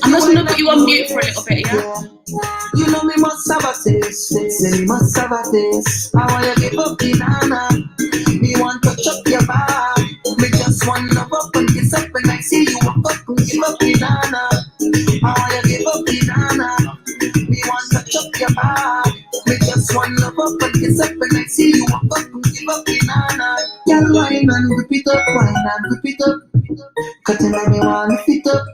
I'm just gonna put you on mute for a little bit, yeah? You know me must have a taste, say me must have a taste. I wanna give up banana, me want to chop your back. Me just want love up and kiss up when I see you walk up and give up banana. I wanna give up banana, me want to chop your back. Me just want love up and kiss up when I see you walk up and give up banana. Girl, wine and whip it up, wine and whip it up. Cause you make me wanna fit up.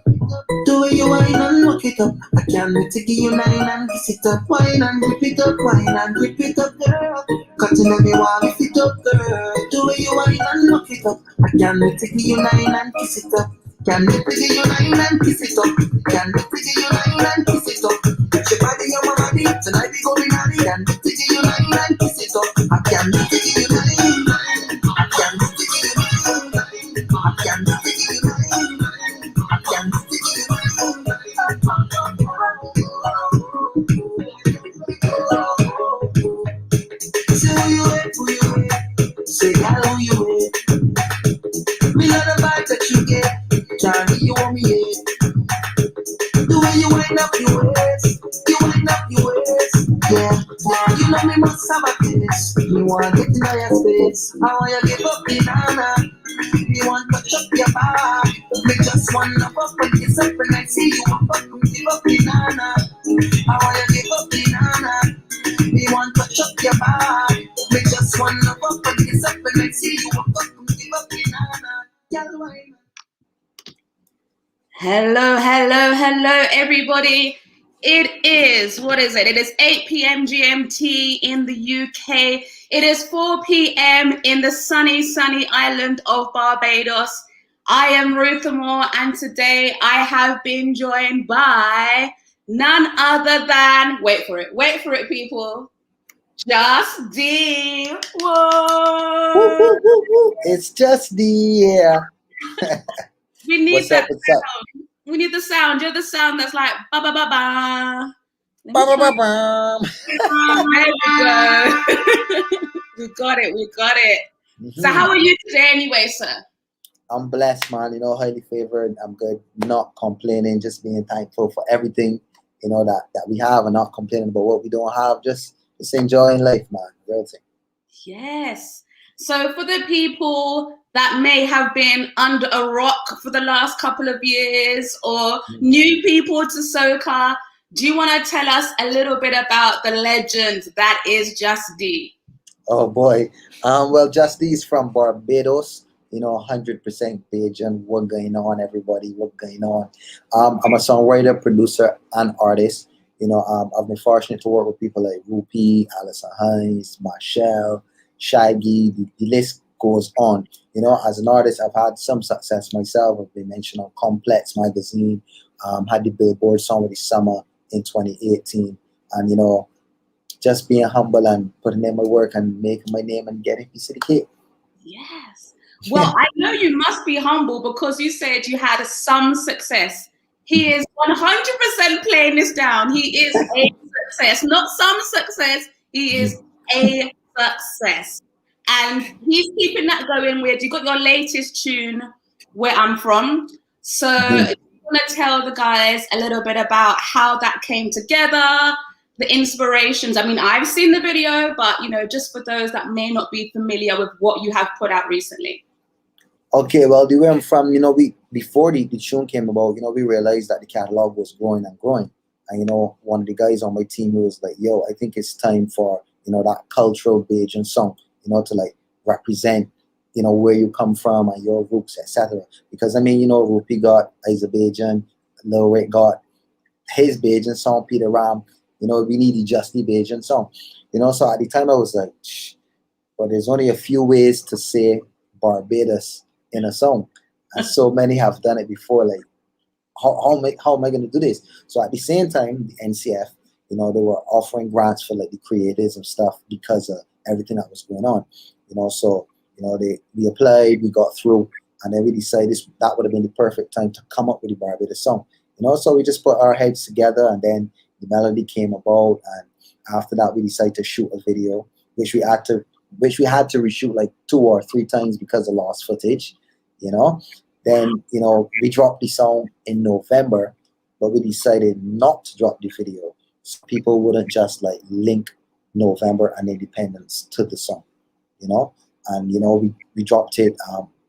The way you wine and walk it up, I can't wait to give you nine and kiss it up. Wine and whip it up, wine and whip it up, girl. Cause you make me wanna fit up, girl. The way you wine and walk it up, I can't wait to give you nine and kiss it up. Can't wait to give you nine and kiss it up. Can't wait to give you nine and kiss it up. Touch your body on my body, tonight we going naughty. Can't wait to give you nine and kiss it up. I can't wait to give you nine. I can't wait to give you nine. I can't wait to give you nine. I can't wait to give you nine. Say who you with, say girl who you with. Me love the vibe that you get, Johnny you want me yet. The way you wind up your waist, you wind up your waist. Yeah, you know me must have a taste. Me wanna get in your space, I want you give up banana. Me want to chop your back. Me just want love up and kiss up when I see you walk up and give up banana. I want you give up banana. Me want to chop your back. Me just want love up and kiss up when I see you walk up and give up banana. Girl, wine. Hello, hello, hello, everybody. It is, what is it? It is 8 p.m. GMT in the UK. It is 4 p.m. in the sunny, sunny island of Barbados. I am Ruth Moore, and today I have been joined by none other than, wait for it, people, Jus D. Whoa! It's Jus D, yeah. We need What's that up, what's up? sound. We need the sound. You're the sound that's like ba ba ba ba. Ba ba ba ba. There we go. We got it. So how are you today anyway, sir? I'm blessed, man. You know, highly favored. I'm good. Not complaining, just being thankful for everything, you know, that we have and not complaining about what we don't have. Just enjoying life, man. Real thing. Yes. So for the people that may have been under a rock for the last couple of years or new people to SOCA, do you want to tell us a little bit about the legend that is Jus D? Oh, boy. Well, Jus D is from Barbados. You know, 100% BAJAN. What going on, everybody? What going on? I'm a songwriter, producer, and artist. You know, I've been fortunate to work with people like Rupi, Alison Hines, Marshall, Shaggy. The list goes on. You know, as an artist, I've had some success myself. I've been mentioned on Complex magazine, had the Billboard Song of the Summer in 2018. And, you know, just being humble and putting in my work and making my name and getting a piece of the cake. Yes. Well, I know you must be humble because you said you had some success. He is 100% playing this down. He is a success, not some success. He is a success. And he's keeping that going with, you got your latest tune, Where I'm From. So if you want to tell the guys a little bit about how that came together, the inspirations. I mean, I've seen the video, but, you know, just for those that may not be familiar with what you have put out recently. Okay, well, the Where I'm From, you know, before the tune came about, you know, we realized that the catalog was growing and growing. And, you know, one of the guys on my team was like, yo, I think it's time for, you know, that cultural BAJAN song, you know, to like represent, you know, where you come from and your roots, etc. Because, I mean, you know, Rupi got Isa BAJAN, Lil Rick got his BAJAN song, Peter Ram. You know, we need the Jus D BAJAN song. You know, so at the time I was like, shh, but there's only a few ways to say Barbados in a song. And so many have done it before. Like, how am I going to do this? So at the same time, the NCF, you know, they were offering grants for like the creators and stuff because of everything that was going on. You know, so, you know, we applied, we got through, and then we decided that would have been the perfect time to come up with the Barbados song. You know, so we just put our heads together, and then the melody came about, and after that we decided to shoot a video, which we had to reshoot like 2 or 3 times because of lost footage. You know, then, you know, we dropped the song in November, but we decided not to drop the video so people wouldn't just like link November and Independence to the song, you know. And you know, we dropped it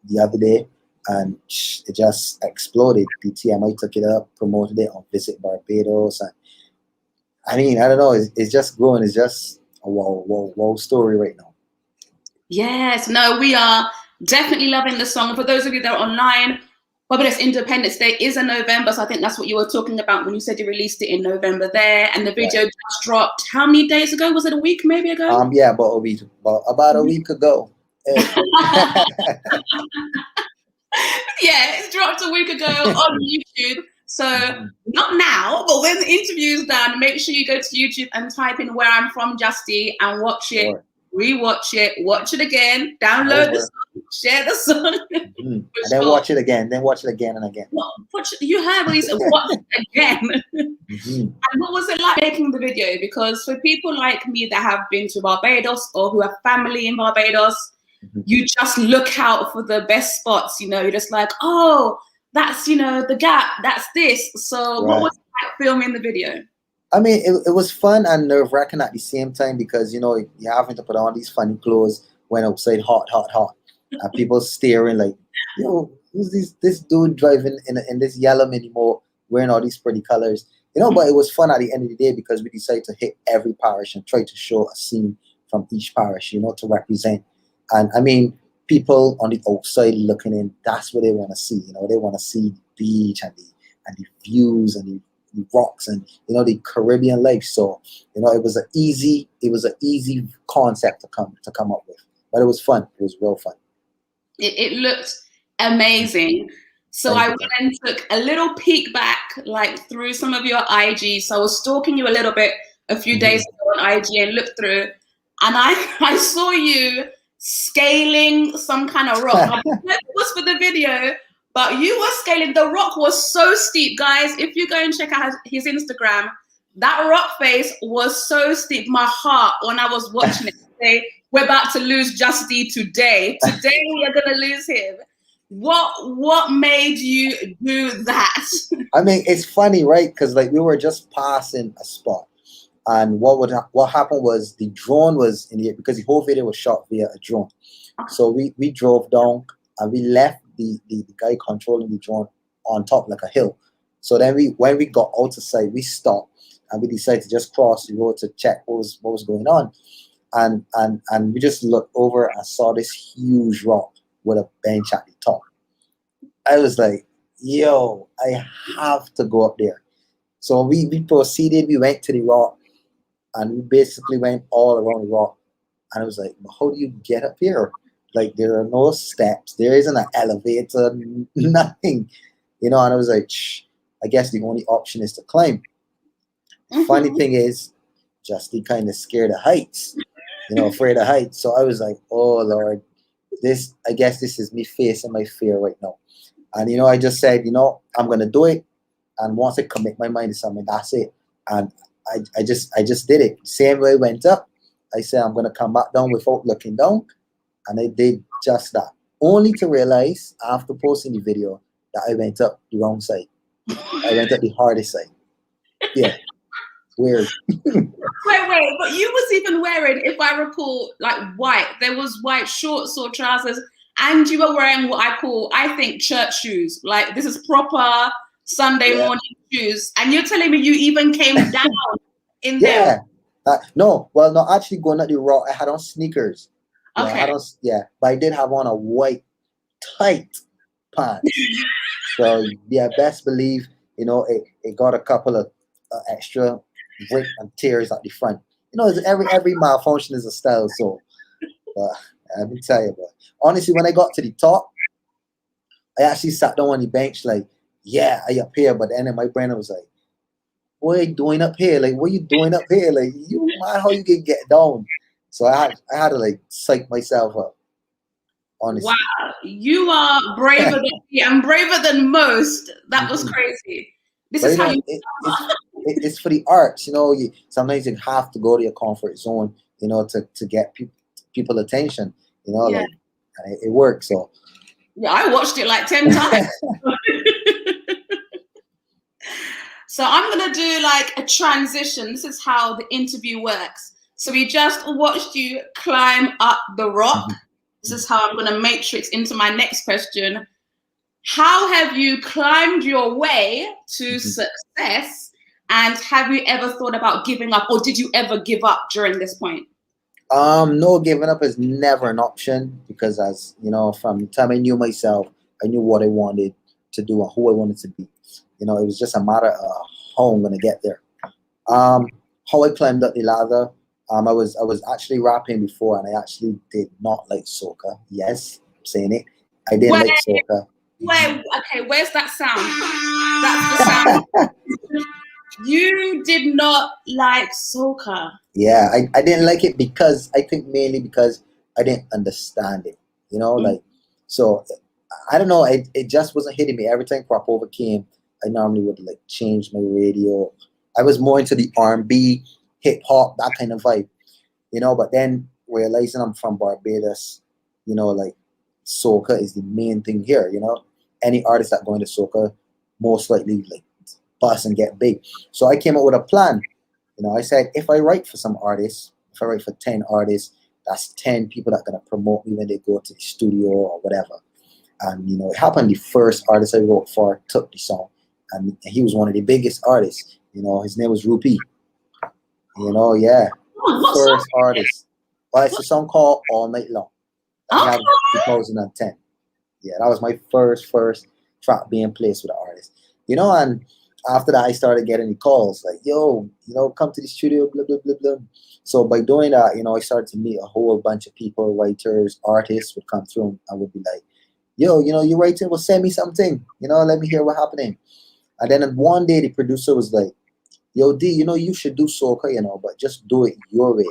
the other day, and it just exploded. BTMI took it up, promoted it on Visit Barbados, and I mean, I don't know, it's just growing. It's just a wow story right now. Yes, no, we are definitely loving the song. For those of you that are online, Barbados Independence Day is in November, so I think that's what you were talking about when you said you released it in November there, and the video just dropped. How many days ago? Was it a week maybe ago? Yeah, about a week ago. Yeah, it dropped a week ago on YouTube. So not now, but when the interview's done, make sure you go to YouTube and type in Where I'm From, Jus D, and watch it, rewatch it, watch it again, download the song, share the song. And then watch it again, and again. Well, you heard what he said, watch it again. And what was it like making the video? Because for people like me that have been to Barbados or who have family in Barbados, you just look out for the best spots, you know, you're just like, oh, that's, you know, the gap, that's this. So what was it like filming the video? I mean, it was fun and nerve-wracking at the same time because, you know, you're having to put on these funny clothes when outside hot. And people staring like, yo, who's this dude driving in this yellow mini mo wearing all these pretty colors? You know, but it was fun at the end of the day because we decided to hit every parish and try to show a scene from each parish, you know, to represent. And I mean, people on the outside looking in, that's what they want to see. You know, they want to see the beach and the views and the rocks and, you know, the Caribbean life. So, you know, it was an easy concept to come up with. But it was fun. It was real fun. It looked amazing. So I went and took a little peek back, like through some of your IG. So I was stalking you a little bit a few days ago on IG and looked through, and I saw you scaling some kind of rock. I don't know if it was for the video, but you were scaling. The rock was so steep, guys. If you go and check out his Instagram, that rock face was so steep. My heart, when I was watching it today, we're about to lose Jus D today. Today we are gonna lose him. What made you do that? I mean, it's funny, right? Because like we were just passing a spot, and what happened was the drone was in the air because the whole video was shot via a drone. So we drove down and we left the guy controlling the drone on top like a hill. So then when we got out of sight, we stopped and we decided to just cross the road to check what was going on, and we just looked over and saw this huge rock with a bench at the top. I was like, yo, I have to go up there. So we proceeded, we went to the rock, and we basically went all around the rock. And I was like, how do you get up here? Like, there are no steps, there isn't an elevator, nothing. You know, and I was like, I guess the only option is to climb. Funny thing is, Jus D kind of scared of heights, you know, afraid of heights. So I was like, oh Lord, I guess this is me facing my fear right now. And, you know, I just said, you know, I'm going to do it. And once I commit my mind to something, that's it. And I just did it. Same way I went up, I said, I'm going to come back down without looking down. And I did just that. Only to realize after posting the video that I went up the wrong side. I went up the hardest side. Yeah. Weird. Wait, but you was even wearing, if I recall, like white. There was white shorts or trousers, and you were wearing what I think church shoes. Like, this is proper Sunday morning shoes. And you're telling me you even came down in there? No, actually going up the rock, I had on sneakers. Okay. But I did have on a white tight pants. So yeah, best believe, you know, it got a couple of extra rip and tears at the front. You know, every malfunction is a style. So let me tell you, but honestly, when I got to the top, I actually sat down on the bench like, yeah, I up here. But then in my brain, I was like, what are you doing up here? Like, what are you doing up here? Like, you mind how you can get down? So I had to like psych myself up. Honestly. Wow, you are braver than me. I'm braver than most. That was crazy. This is how it's for the arts, you know. Sometimes you have to go to your comfort zone, you know, to get people attention, you know. Like, it works. So yeah, I watched it like 10 times. So I'm going to do like a transition. This is how the interview works. So we just watched you climb up the rock. This is how I'm going to matrix into my next question. How have you climbed your way to success? And have you ever thought about giving up, or did you ever give up during this point? No, giving up is never an option, because, as you know, from the time I knew myself, I knew what I wanted to do and who I wanted to be. You know, it was just a matter of how I'm gonna get there. How I climbed up the ladder. I was actually rapping before, and I actually did not like soca. Yes, I'm saying it. I didn't like soca. Okay, where's that sound? That's the sound. You did not like soca. Yeah, I didn't like it because I think mainly because I didn't understand it. You know, like, so I don't know. It just wasn't hitting me. Every time crop over came, I normally would like change my radio. I was more into the R&B, hip hop, that kind of vibe. You know, but then realizing I'm from Barbados, you know, like soca is the main thing here. You know, any artist that go into soca most likely like bust and get big. So I came up with a plan. You know, I said, if I write for some artists, if I write for 10 artists, that's 10 people that are going to promote me when they go to the studio or whatever. And, you know, it happened. The first artist I wrote for took the song, and he was one of the biggest artists. You know, his name was Rupi. You know, yeah. First artist. Well, it's a song called All Night Long. I had 2010. Yeah, that was my first track being placed with an artist. You know, and after that, I started getting the calls like, yo, you know, come to the studio, blah, blah, blah, blah. So by doing that, you know, I started to meet a whole bunch of people, writers, artists would come through, and would be like, yo, you know, you're writing, well, send me something, you know, let me hear what's happening. And then one day the producer was like, yo, D, you know, you should do soca, you know, but just do it your way.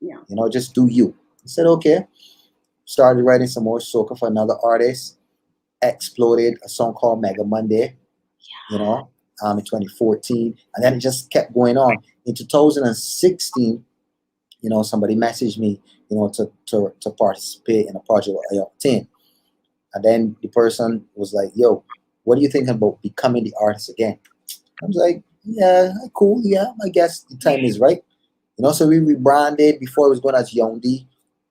Yeah. You know, just do you. I said, okay. Started writing some more soca for another artist. Exploded a song called Mega Monday, you know, in 2014. And then it just kept going on. In 2016, you know, somebody messaged me, you know, to participate in a project with I Octane. And then the person was like, yo, what are you thinking about becoming the artist again? I was like, yeah, cool. Yeah, I guess the time is right. You know, so we rebranded. Before it was going as Young D.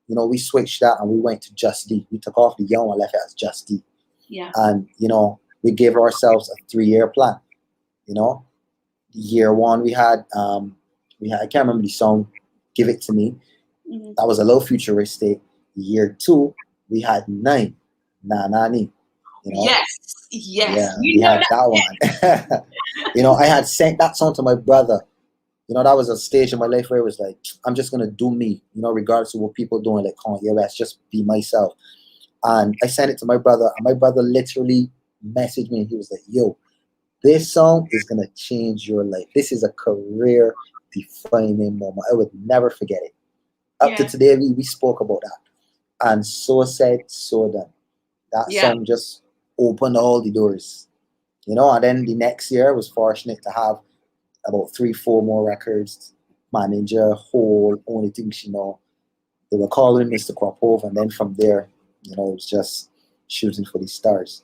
You know, we switched that and we went to Jus D. We took off the Young and left it as Jus D. Yeah. And, you know, we gave ourselves a 3-year plan. You know, year one, we had, I can't remember the song, Give It To Me. That was a little futuristic. Year 2, we had 9, Na Na Ni. You know? Yes. Yeah, You we had that one. You know, I had sent that song to my brother. You know, that was a stage in my life where it was like, I'm just going to do me, you know, regardless of what people are doing, like, oh, yeah, let's just be myself. And I sent it to my brother, and my brother literally messaged me, and he was like, yo, this song is going to change your life. This is a career-defining moment. I would never forget it. Up to today, we spoke about that. And so said, so done. That song just opened all the doors. You know, and then the next year, I was fortunate to have about 3-4 more records. Manager, whole, only things, you know, they were calling Mr. Kropov, and then from there, you know, it was just shooting for the stars.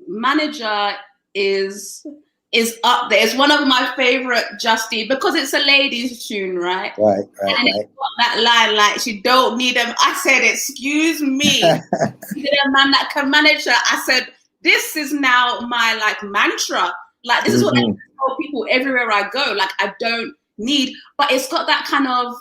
Manager is up there. It's one of my favorite Jus D because it's a ladies' tune, right? Right. And it's got that line like, she don't need them. I said, excuse me. You need a man that can manage her. I said, this is now my like mantra. Like, this is what I tell people everywhere I go. Like, I don't need, but it's got that kind of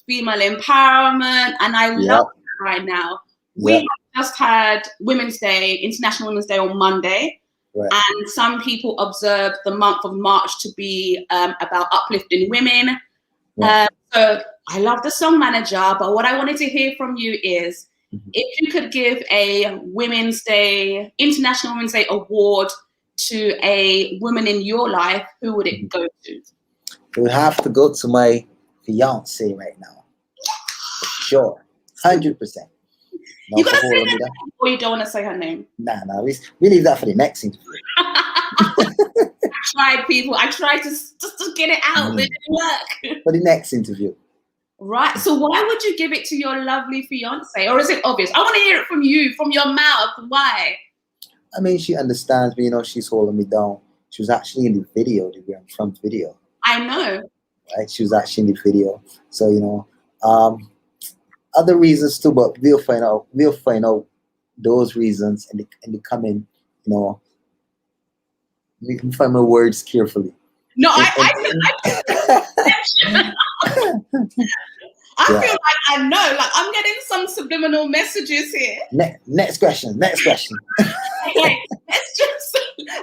female empowerment, and I love it right now. We have just had Women's Day, International Women's Day on Monday. Right. And some people observe the month of March to be about uplifting women. Right. So I love the song Manager, but what I wanted to hear from you is if you could give a Women's Day, International Women's Day award to a woman in your life, who would it go to? It would have to go to my fiance right now. For sure. 100%. You gotta say her name, or you don't want to say her name? Nah, we leave that for the next interview. I tried, people. I tried to just to get it out, but it didn't work. For the next interview. Right. So why would you give it to your lovely fiance? Or is it obvious? I want to hear it from you, from your mouth. Why? I mean, she understands me, you know, she's holding me down. She was actually in the video, the Where I'm From video. I know. Right? She was actually in the video. So, you know, other reasons too, but we'll find out those reasons in the coming, you know, we can find my words carefully. No, I feel like I know. Like I'm getting some subliminal messages here. Next question. Okay,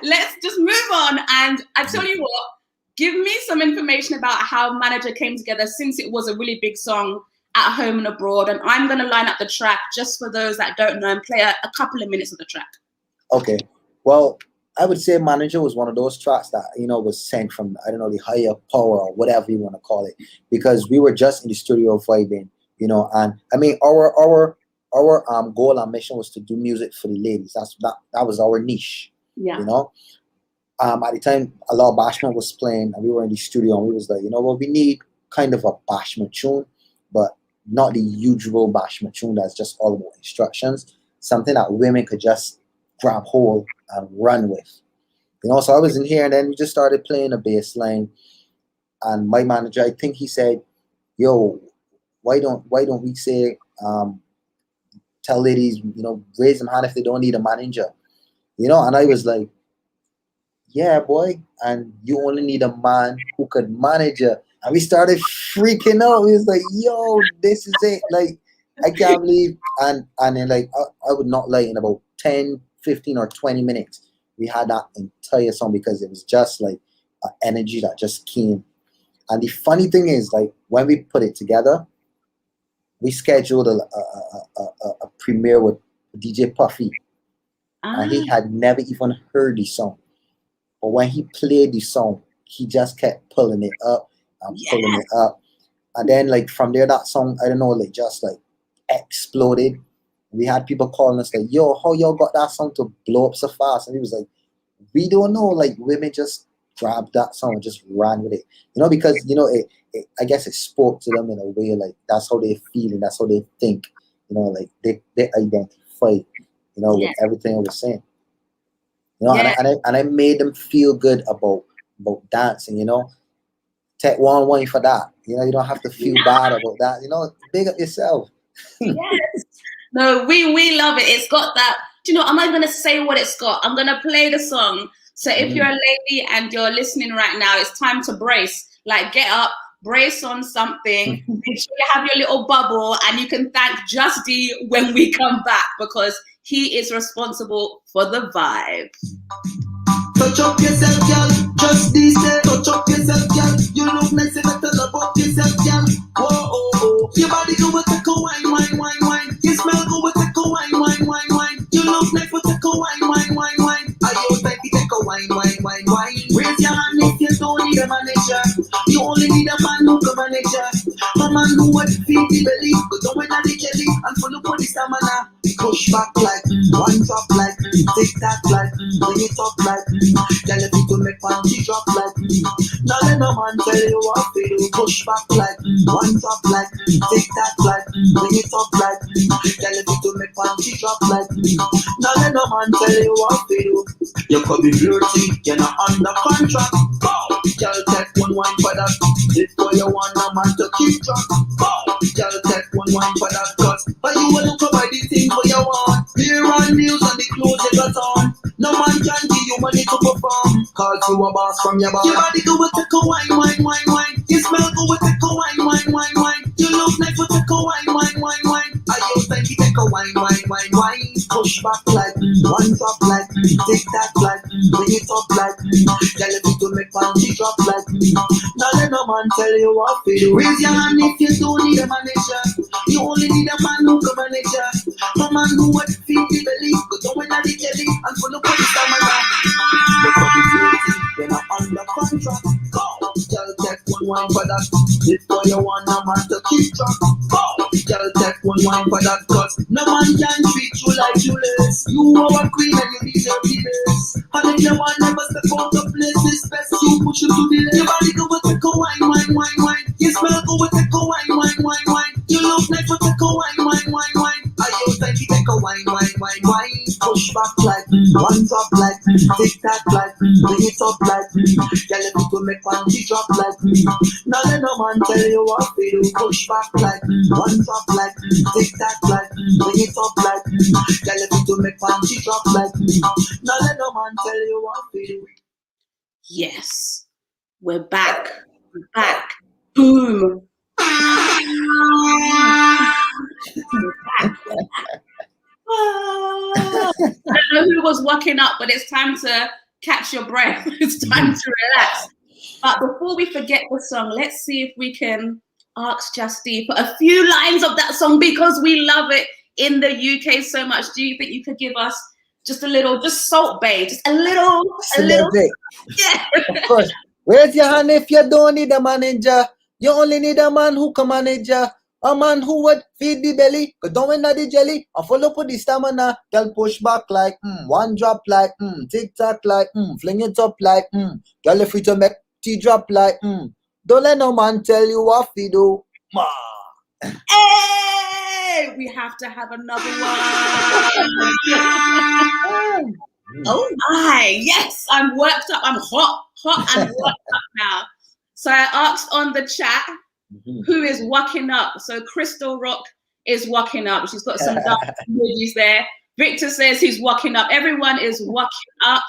let's just move on. And I tell you what, give me some information about how Manager came together, since it was a really big song at home and abroad. And I'm going to line up the track just for those that don't know and play a couple of minutes of the track. Okay. Well, I would say Manager was one of those tracks that, you know, was sent from, I don't know, the higher power or whatever you want to call it, because we were just in the studio vibing, you know. And I mean, our goal and mission was to do music for the ladies. That was our niche. Yeah. You know. At the time, a lot of bashment was playing, and we were in the studio, and we was like, you know what, we need kind of a bashment tune, but not the usual bashment tune that's just all about instructions. Something that women could just grab hold and run with, you know. So I was in here, and then we just started playing a bass line, and my manager, I think he said, yo, why don't we say, tell ladies, you know, raise them hand if they don't need a manager, you know. And I was like, yeah, boy, and you only need a man who could manage you. And we started freaking out. We was like, yo, this is it. Like, I can't believe. And then, like, I would not lie, in about 10, 15 or 20 minutes, we had that entire song, because it was just like an energy that just came. And the funny thing is, like, when we put it together, we scheduled a premiere with DJ Puffy. And he had never even heard the song. But when he played the song, he just kept pulling it up and pulling it up. And then, like, from there, that song, I don't know, like, just like exploded. We had people calling us like, yo, how y'all got that song to blow up so fast? And he was like, we don't know. Like, women just grabbed that song and just ran with it. You know, because, you know, I guess it spoke to them in a way, like, that's how they feel and that's how they think. You know, like, they identify, you know, with everything I was saying. You know, and I made them feel good about dancing, you know. Take one for that. You know, you don't have to feel bad about that. You know, big up yourself. Yes. No, we love it. It's got that. Do you know, I'm not going to say what it's got. I'm going to play the song. So if you're a lady and you're listening right now, it's time to brace. Like, get up, brace on something. Make sure you have your little bubble, and you can thank Jus D when we come back, because he is responsible for the vibe. Touch up yourself, girl. Jus D say, touch up yourself, girl. You look nice, and tell about yourself, girl. Whoa, oh, oh. Your body go with a wine. You smell go with a wine. You look nice with a wine. Are you type to take a wine? Raise your hand if you don't need a manager. You only need a man who can manage you. A man who would feed the belly, but don't win the jelly, and follow for the stamina. Push back like one drop like tick tack like bring it up like tell you to make panty drop like now let no man tell you what to do. Push back like one drop like tick tack like bring it up like tell you to make panty drop like now let no man tell you what to do. You could be flirty, you're not under contract. Girl, take one wine for that. If you want a man to keep track, girl, take one wine for that. Cause you will look over the things what you want. Hair and nails and the clothes you got on. No man can give you money to perform. Cause you a boss from your body. Your body go with a wine. You smell go with a wine. You look nice with a wine. Are you time to take a wine? Push back like one drop like tick tack like bring it up like tell you to make panty drop like now let no man tell you what to do. Raise your hand if you don't need a manager. You only need a man who can manage you. A man who would feed the belly, go down with the jelly and follow for the stamina. Look at the beauty, you're not under contract. Go, girl, take one wine for that. If you want a man to keep track, go, girl, take one wine for that. Cause no man can treat you like you less. You are a queen and you deserve the best. And if you want never step out of place, it's best you push you to the left. Your body go with a wine. You smell go with a wine. You look nice with a wine. Are you time to take a wine? Push back like one drop like tick tack like bring it up like girl, if you make panty drop like now let no man tell you what to do. Push back like one drop like tick tack like bring it up like girl, if you make panty drop like now let no man tell you what to do. Yes, we're back. We're back. Boom. I don't know who was walking up, but it's time to catch your breath. It's time to relax. But before we forget the song, let's see if we can ask Jus D for a few lines of that song because we love it in the UK so much. Do you think you could give us just a little, just Salt Bae, just a little? Yeah. Of course. Where's your hand if you don't need a manager? You only need a man who can manage ya. A man who would feed the belly, but don't win the jelly. And follow up with the stamina. Girl push back like one drop like tick tack like fling it up like girl if you to make tea drop like don't let no man tell you what to do. Ma. Hey, we have to have another one. Oh my, yes, I'm worked up. I'm hot and worked up now. So I asked on the chat, who is walking up? So Crystal Rock is walking up. She's got some dark emojis there. Victor says he's walking up. Everyone is walking up.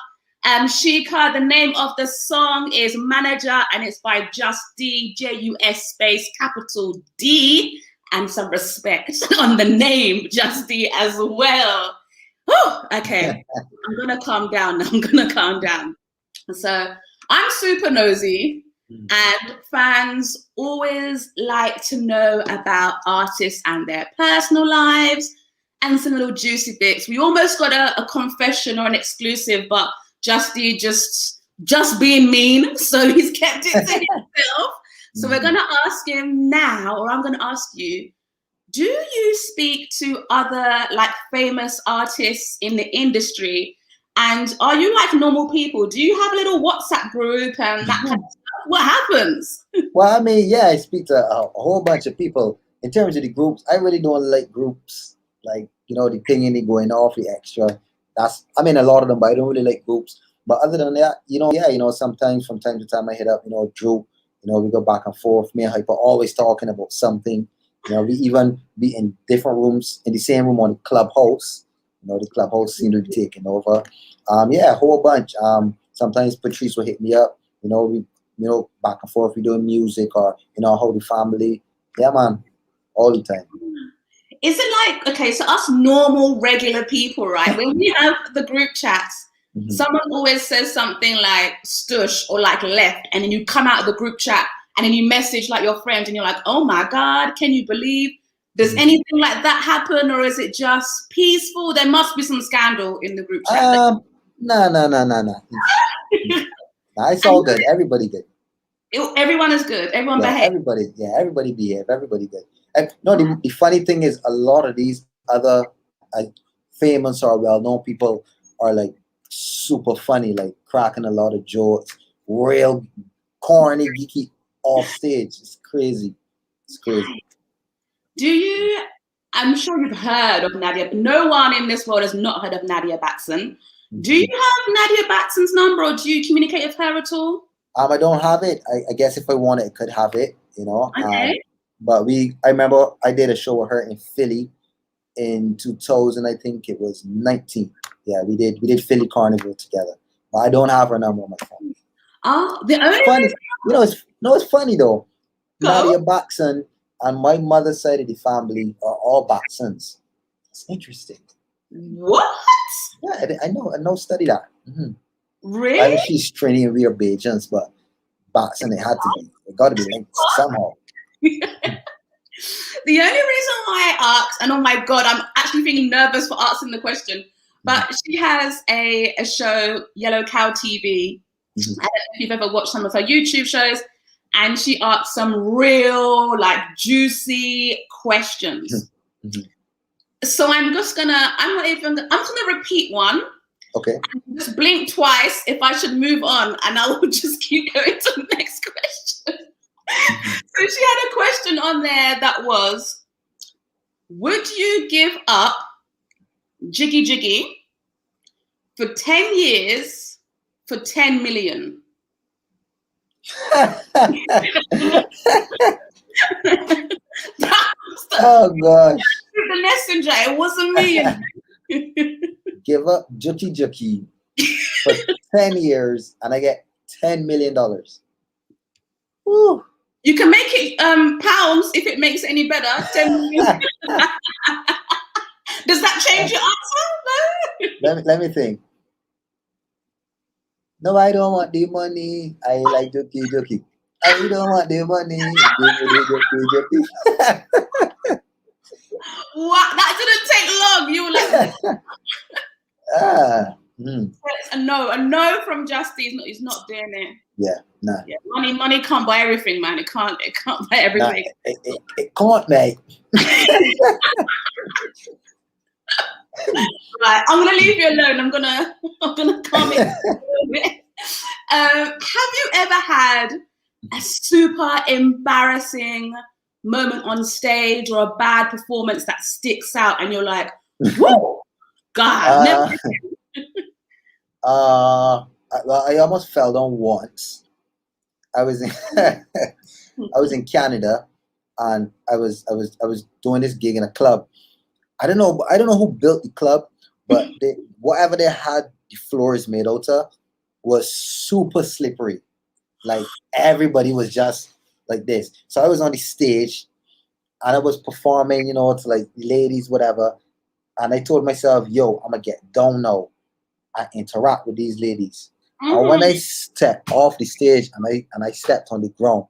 Shika, the name of the song is Manager, and it's by Jus D, Jus space capital D, and some respect on the name Jus D as well. Whew, okay, I'm gonna calm down. I'm gonna calm down. So I'm super nosy. And fans always like to know about artists and their personal lives and some little juicy bits. We almost got a confession or an exclusive, but Jus D just being mean, so he's kept it to himself. So we're gonna ask him now, or I'm gonna ask you, do you speak to other like famous artists in the industry? And are you like normal people? Do you have a little WhatsApp group and that kind of stuff? What happens? Well, I mean, yeah, I speak to a whole bunch of people. In terms of the groups, I really don't like groups. Like, you know, the pinging, going off, the extra. I mean, a lot of them, but I don't really like groups. But other than that, sometimes from time to time I hit up, Drew, we go back and forth. Me and Hyper always talking about something. We even be in different rooms, in the same room on the clubhouse. The clubhouse seemed to be taking over. Yeah, a whole bunch. Sometimes Patrice will hit me up. We back and forth. We doing music or how the family. Yeah, man, all the time. Is it like, okay, so us normal regular people, right? When we have the group chats, someone always says something like stush or like left, and then you come out of the group chat and then you message like your friend and you're like, oh my God, can you believe? Does anything like that happen, or is it just peaceful? There must be some scandal in the group chat. No. Nah, it's all good. Everybody good. Everyone is good. Everyone behave. Everybody behave. Everybody good. And no, the funny thing is, a lot of these other famous or well-known people are like super funny, like cracking a lot of jokes, real corny, geeky off stage. It's crazy. It's crazy. I'm sure you've heard of Nadia. No one in this world has not heard of Nadia Batson. Do you have Nadia Batson's number, or do you communicate with her at all? I don't have it. I guess if I wanted, I could have it, Okay. But I remember I did a show with her in Philly in 2000, I think it was 19. Yeah, we did Philly Carnival together. But I don't have her number on my phone. The only funny. It's funny though. Go. Nadia Batson and my mother's side of the family are all Batsons. It's interesting. What? Yeah, I know. Study that. Really? I mean, she's Trini and we are Bajans, but Batson, it had to be. It got to be linked somehow. The only reason why I asked, and oh my God, I'm actually feeling nervous for asking the question, but she has a show, Yellow Cow TV. I don't know if you've ever watched some of her YouTube shows, and she asks some real, like, juicy questions. So I'm just gonna repeat one. Okay. Just blink twice if I should move on, and I will just keep going to the next question. So she had a question on there that was, would you give up Jiggy Jiggy for 10 years for 10 million. Oh gosh. The messenger, it wasn't me. Give up Juki for 10 years and I get $10 million. Woo. You can make it pounds if it makes it any better. 10 million. Does that change your answer? No? Let me think. No, I don't want the money. I like Juki. I don't want the money. Juki. What? That didn't take long. You were like, a no from Jus D is not doing it. Yeah, nah. Yeah, money can't buy everything, man. It can't buy everything. Nah, it can't, mate. Right, I'm gonna leave you alone. I'm gonna calm it a little bit. Have you ever had a super embarrassing moment on stage or a bad performance that sticks out and you're like, whoa, God, never. I almost fell down once. I was in Canada, and I was doing this gig in a club. I don't know who built the club, but whatever they had the floors made out of was super slippery. Like everybody was just like this. So I was on the stage and I was performing, to like ladies, whatever. And I told myself, yo, I'm gonna get down now and interact with these ladies. And when I stepped off the stage and I stepped on the ground,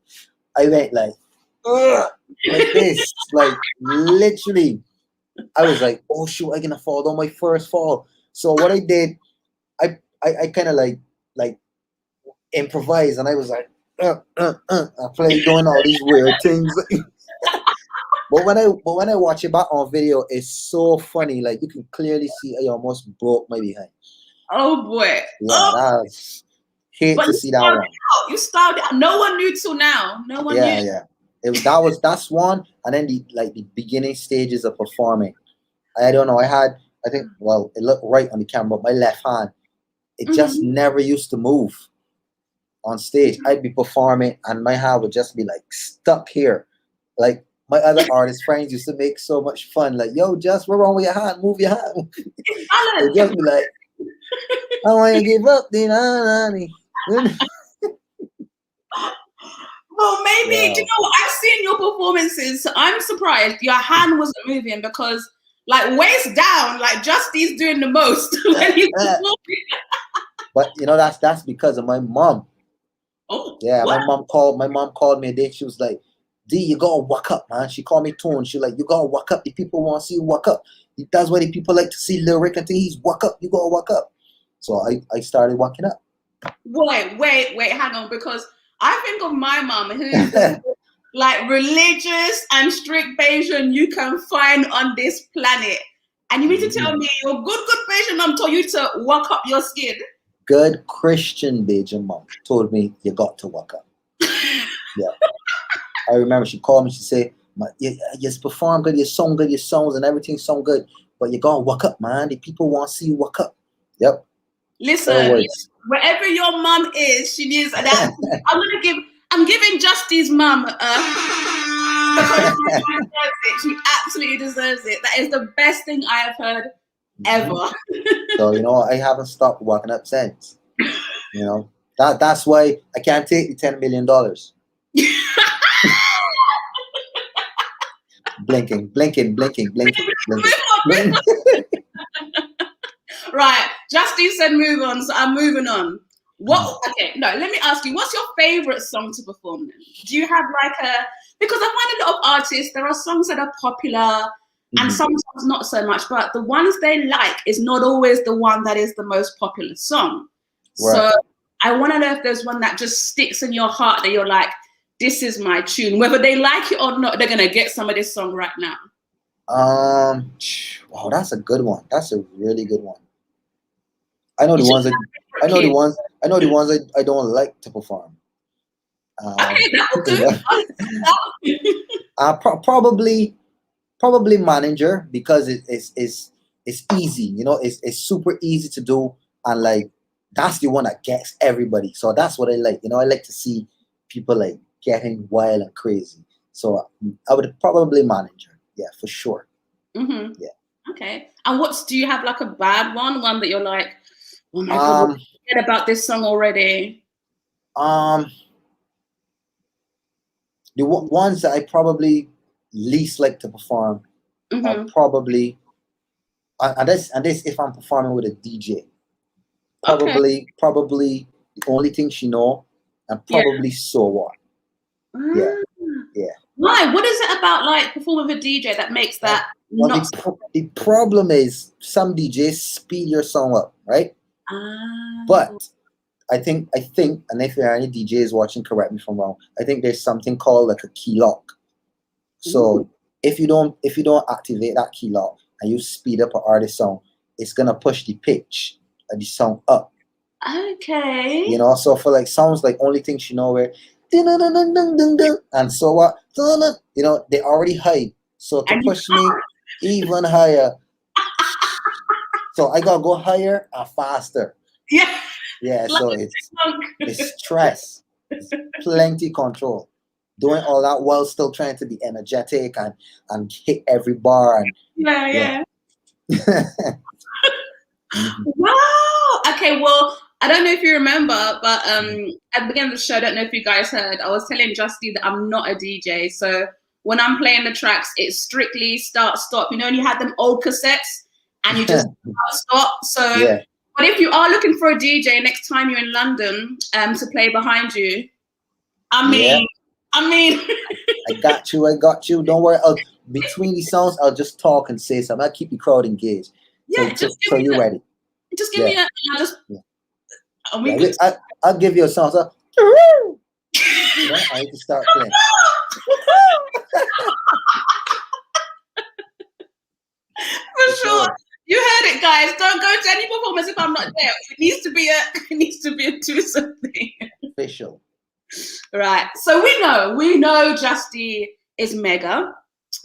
I went like this, like literally. I was like, oh shoot, I'm gonna fall down my first fall. So what I did, I kind of like improvised, and I was like, I played doing all these weird things. But when I watch it back on video, it's so funny. Like you can clearly see I almost broke my behind. Oh boy. Yeah, that's hate to see that one. You started out. No one knew till now. No one knew. Yeah. That's one, and then the beginning stages of performing. I don't know. I think it looked right on the camera, but my left hand, it just never used to move on stage. I'd be performing and my hand would just be like stuck here. Like my other artist friends used to make so much fun. Like, yo, just what's wrong with your hand? Move your hand. They'd just be like, I want to give up, Well, maybe, do you know what? I've seen your performances. So I'm surprised your hand wasn't moving because, like, waist down, like, Jus D's doing the most when he's performing. But, that's because of my mom. Oh, yeah, what? My mom called me a day. She was like, D, you gotta walk up, man. She called me Tone. She like, you gotta walk up. The people want to see you walk up. That's why the people like to see lyric and things. Walk up. You gotta walk up. So I started walking up. Wait, hang on, because I think of my mom, who's like religious and strict Bajan you can find on this planet. And you mean to tell me your good Bajan mom told you to walk up your skin? Good Christian Bajan mom told me you got to walk up. Yeah. I remember she called me, she said, you perform good, you song good, your songs and everything sound good, but you gotta walk up, man. The people want to see you walk up. Yep. Listen, wherever your mom is, she needs that. I'm giving Jus D's mom because she absolutely deserves it. That is the best thing I have heard ever. So, I haven't stopped walking up since. That's why I can't take the $10 million. Blinking. Right, Jus D said move on, so I'm moving on. Okay, no, let me ask you, what's your favorite song to perform then? Do you have because I find a lot of artists, there are songs that are popular and some songs not so much, but the ones they like is not always the one that is the most popular song. Right. So I want to know if there's one that just sticks in your heart that you're like, this is my tune. Whether they like it or not, they're going to get some of this song right now. Wow, that's a good one. That's a really good one. I know the ones I don't like to perform. Probably Manager, because it's easy. It's super easy to do, and like that's the one that gets everybody. So that's what I like. You know, I like to see people like getting wild and crazy. So I would probably manage her. Yeah, for sure. Mm-hmm. Yeah. Okay. And do you have like a bad one that you're like, oh my God, forget about this song already? The ones that I probably least like to perform are probably, and this if I'm performing with a DJ, probably the only thing she know, and probably So What. Yeah. Why? What is it about like performing with a DJ that makes that not? The problem is some DJs speed your song up, right? But I think, and if there are any DJs watching, correct me if I'm wrong, I think there's something called like a key lock. So if you don't activate that key lock and you speed up an artist song, it's gonna push the pitch of the song up. Okay. You know, so for like sounds like only thing she know where and So What, you know, they already high. So to push me even higher, so I gotta go higher and faster. Yeah. Yeah, so it's stress. It's plenty control. Doing all that while still trying to be energetic and hit every bar. And yeah. Wow. Okay, well, I don't know if you remember, but at the beginning of the show, I don't know if you guys heard, I was telling Jus D that I'm not a DJ. So when I'm playing the tracks, it's strictly start, stop. You know, and you had them old cassettes and you just stop. So but if you are looking for a DJ next time you're in London to play behind you, I mean I got you. Don't worry. Between the songs, I'll just talk and say something. I'll keep the crowd engaged. Yeah, so you're ready. Just give me I'll give you a song. So, you know, I need to start playing. For sure. You heard it, guys. Don't go to any performance if I'm not there. It needs to be a do something. Official. Right. So we know Jus D is mega.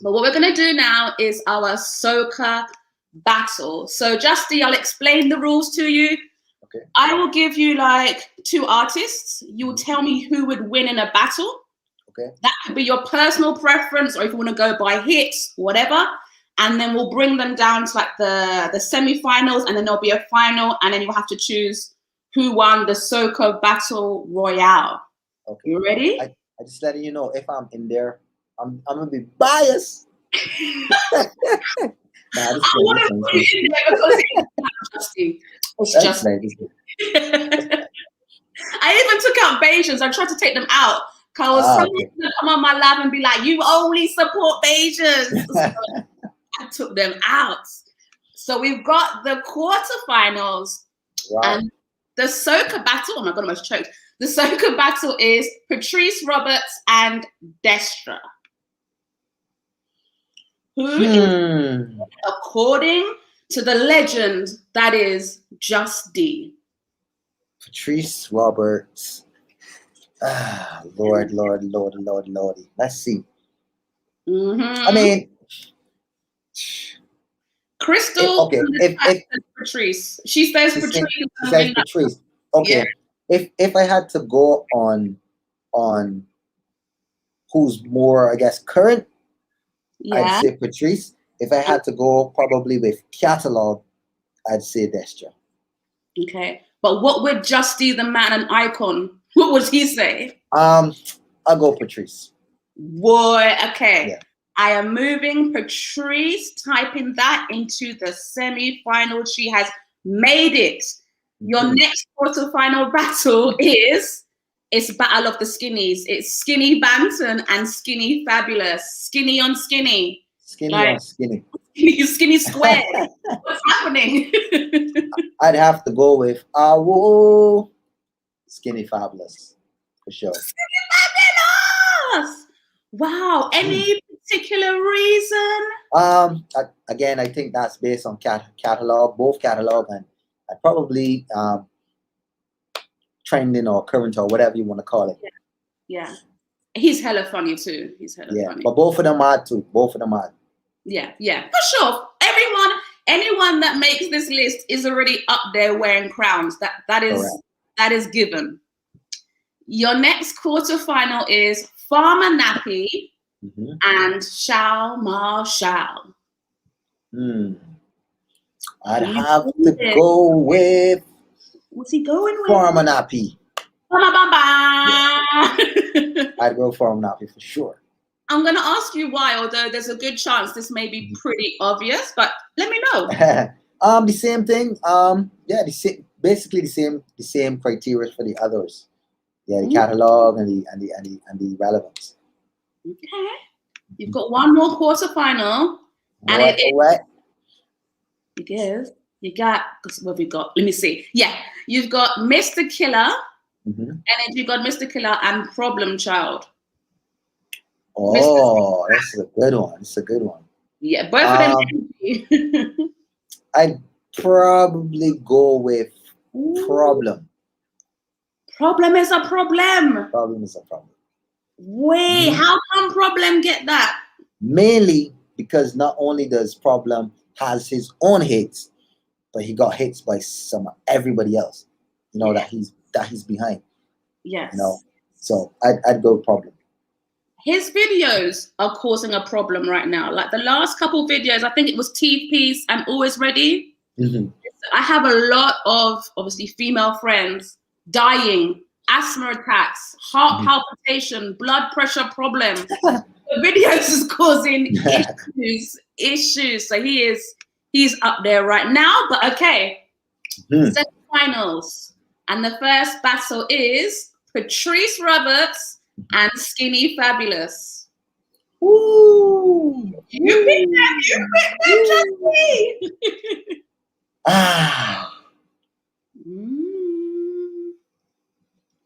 But what we're gonna do now is our soca battle. So Jus D, I'll explain the rules to you. Okay. I will give you like 2 artists. You will tell me who would win in a battle. Okay. That could be your personal preference, or if you want to go by hits, whatever. And then we'll bring them down to like the semi-finals, and then there'll be a final, and then you'll have to choose who won the Soca Battle Royale. Okay. You ready? I just letting you know, if I'm in there, I'm gonna be biased. I want to put you in there because it's Justy. It's just. I even took out Bajans. I tried to take them out because someone's gonna come on my live and be like, "You only support Bajans." So I took them out. So we've got the quarterfinals and the Soca Battle. Oh my God, I almost choked. The Soca Battle is Patrice Roberts and Destra. Who is, according to the legend that is Jus D? Patrice Roberts. Lord. Let's see. I mean, Crystal. If Patrice, she says Patrice. She says Patrice. Okay. Yeah. If I had to go on who's more, I guess, current, I'd say Patrice. If I had to go probably with catalog, I'd say Destra. Okay. But what would Jus D, the man and icon, what would he say? I'll go Patrice. Boy, okay. Yeah. I am moving Patrice, typing that into the semi-final. She has made it. Your next quarterfinal battle is Battle of the Skinnies. It's Skinny Banton and Skinny Fabulous. Skinny on skinny. Skinny on skinny. Skinny square. What's happening? I'd have to go with Skinny Fabulous for sure. Skinny Fabulous. Wow. Any particular reason? Again, I think that's based on catalog, both catalog, and I'd probably trending or current or whatever you want to call it. Yeah. He's hella funny too. He's hella funny. But both of them are too. Both of them are. Yeah, for sure. Everyone, anyone that makes this list is already up there wearing crowns. That is given. Your next quarterfinal is Farmer Nappy and Shao Ma Shao. I'd have to go with. What's he going with? Farmer Nappy. Yeah. I'd go Farmer Nappy for sure. I'm going to ask you why, although there's a good chance this may be pretty obvious, but let me know. The same thing. Basically the same criteria for the others. Yeah, the catalog and the relevance. Okay. You've got one more quarterfinal. And you got, what have we got? Let me see. Yeah, you've got Mr. Killer, and then you've got Mr. Killer and Problem Child. Oh, that's a good one. It's a good one. Yeah, both of them. I'd probably go with Problem. Problem is a problem. Problem is a problem. Wait, how come Problem get that? Mainly because not only does Problem has his own hits, but he got hits by everybody else. You know that he's behind. Yes. You know, so I'd go Problem. His videos are causing a problem right now. Like the last couple videos, I think it was Teeth Piece and Always Ready. I have a lot of obviously female friends dying, asthma attacks, heart palpitation, blood pressure problems. The videos is causing issues. So he's up there right now. But okay, semi-finals, and the first battle is Patrice Roberts and Skinny Fabulous. Ooh, you picked them, Justin.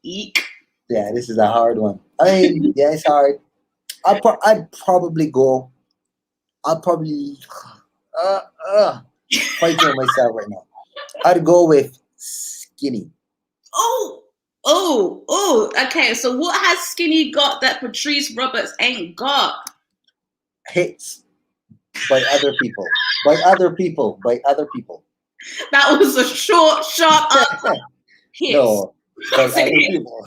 Eek. Yeah, this is a hard one. I mean, yeah, it's hard. I'd probably go. I'll probably fighting on myself right now. I'd go with Skinny. Oh, okay. So what has Skinny got that Patrice Roberts ain't got? Hits by other people. By other people. That was a short, sharp answer. Hits. No, by other people.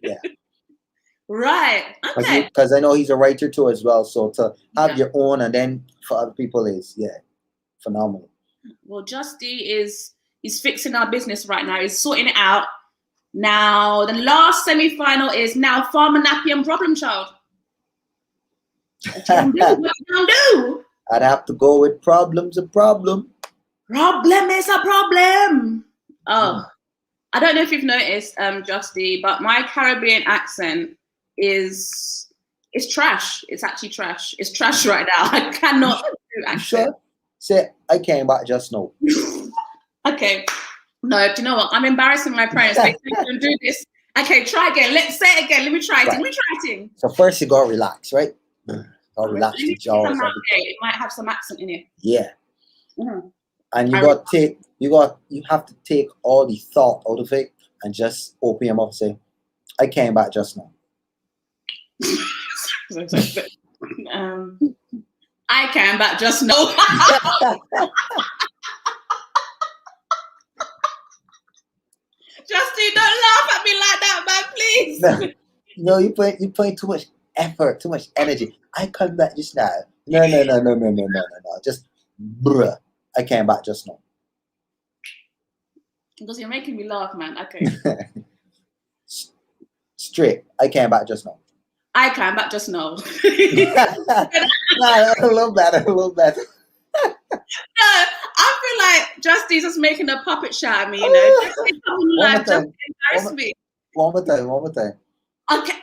Yeah. Right. Okay. Because I know he's a writer too as well. So to have your own and then for other people is phenomenal. Well, Jus D he's fixing our business right now. He's sorting it out. Now, the last semi-final is now Farmer Nappy and Problem Child. What you gonna do? I'd have to go with Problem's a problem. Problem is a problem. Oh, I don't know if you've noticed, Jus D, but my Caribbean accent is trash. It's actually trash. It's trash right now. I cannot do accent. Sure? Say, I came back just now. Okay. No, do you know what? I'm embarrassing my parents. They don't do this. Okay, try again. Let's say it again. Let me try it. Let me try it. So first you gotta relax, right? Gotta relax the jaws. It might have some accent in it. Yeah. And you have to take all the thought out of it and just open your mouth and say, I came back just now. I came back just now. Justin, don't laugh at me like that, man, please. No, you put too much effort, too much energy. I come back just now. No. Just bruh. I came back just now. Because you're making me laugh, man. Okay. Straight. I came back just now. I came back just now. A little better. No, I feel like Justine's just making a puppet show at me, you know. One more time. Okay.